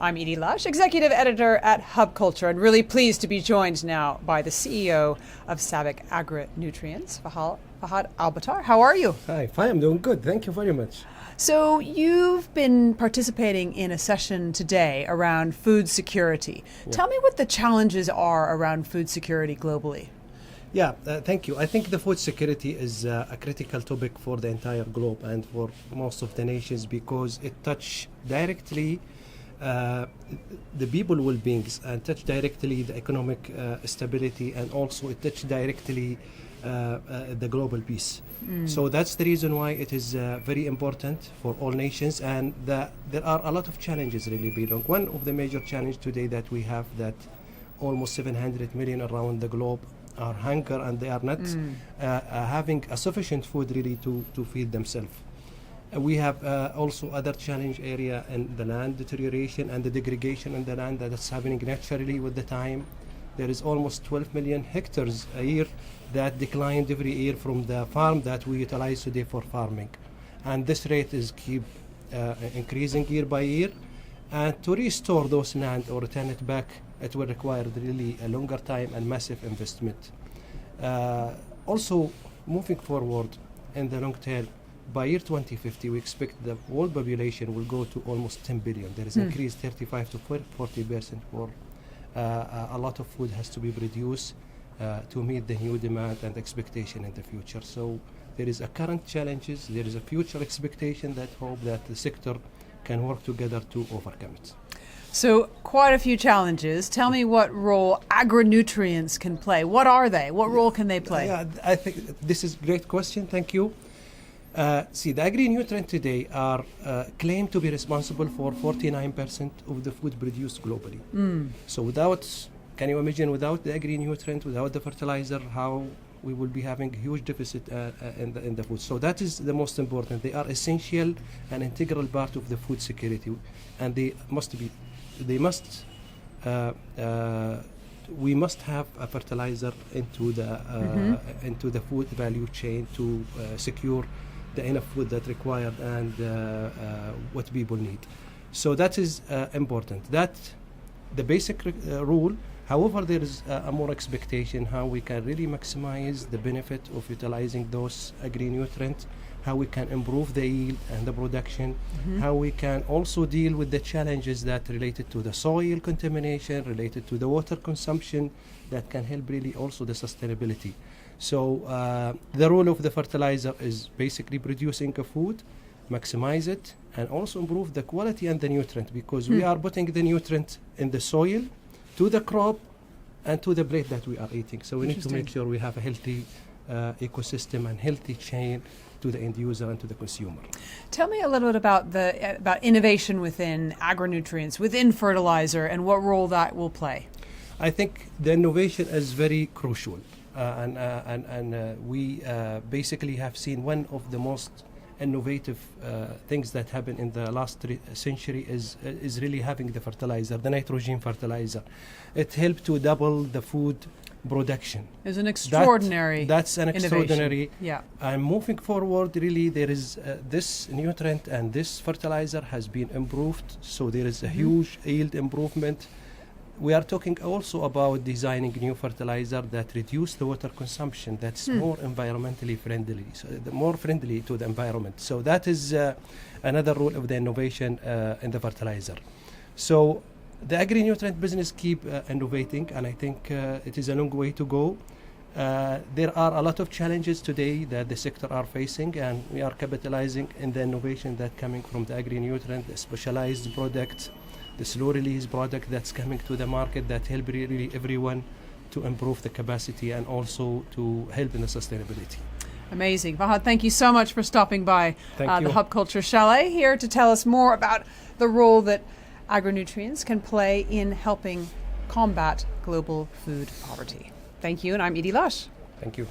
I'm Edie Lush, Executive Editor at Hub Culture, and really pleased to be joined now by the CEO of SABIC Agri-Nutrients, Fahad Al Battar. How are you? Hi, fine, I'm doing good. Thank you very much. So you've been participating in a session today around food security. Yeah. Tell me what the challenges are around food security globally. Yeah, thank you. I think the food security is a critical topic for the entire globe and for most of the nations because it touches directly the people well-beings and touch directly the economic stability, and also it touch directly the global peace. So that's the reason why it is very important for all nations, and there are a lot of challenges really belong. One of the major challenges today that we have, that almost 700 million around the globe are hunger and they are not having a sufficient food really to feed themselves. We have also other challenge area in the land deterioration and the degradation in the land that is happening naturally with the time. There is almost 12 million hectares a year that declined every year from the farm that we utilize today for farming. And this rate is keep increasing year by year. And to restore those land or return it back, it will require really a longer time and massive investment. Also, moving forward in the long term, by year 2050, we expect the world population will go to almost 10 billion. There is increase 35 to 40% for a lot of food has to be produced to meet the new demand and expectation in the future. So there is a current challenges, there is a future expectation that hope that the sector can work together to overcome it. So quite a few challenges. Tell me what role agri-nutrients can play. What are they? What role can they play? Yeah, I think this is a great question. Thank you. See, the agri-nutrients today are claimed to be responsible for 49% of the food produced globally. So can you imagine without the agri-nutrient, without the fertilizer, how we will be having a huge deficit in the food. So that is the most important. They are essential and integral part of the food security, and we must have a fertilizer into the food value chain to secure the enough food that required and what people need. So that is important. That the basic rule. However, there is a more expectation how we can really maximize the benefit of utilizing those agri-nutrients, how we can improve the yield and the production, how we can also deal with the challenges that related to the soil contamination, related to the water consumption, that can help really also the sustainability. So the role of the fertilizer is basically producing a food, maximize it, and also improve the quality and the nutrient, because we are putting the nutrient in the soil, to the crop, and to the plate that we are eating. So we need to make sure we have a healthy ecosystem and healthy chain to the end user and to the consumer. Tell me a little bit about innovation within agri-nutrients, within fertilizer, and what role that will play. I think the innovation is very crucial, and we basically have seen one of the most innovative things that happened in the last century is really having the fertilizer, the nitrogen fertilizer. It helped to double the food production. It's an extraordinary That's an innovation. Extraordinary. Yeah. And moving forward, really, there is this nutrient and this fertilizer has been improved. So there is a huge yield improvement. We are talking also about designing new fertilizer that reduce the water consumption, that's more environmentally friendly, so more friendly to the environment. So that is another role of the innovation in the fertilizer. So the agri-nutrient business keep innovating, and I think it is a long way to go. There are a lot of challenges today that the sector are facing, and we are capitalizing in the innovation that coming from the agri-nutrient, the specialized product, the slow release product that's coming to the market that help really everyone to improve the capacity and also to help in the sustainability. Amazing. Fahad, thank you so much for stopping by the Hub Culture Chalet here to tell us more about the role that agri-nutrients can play in helping combat global food poverty. Thank you, and I'm Edie Lush. Thank you.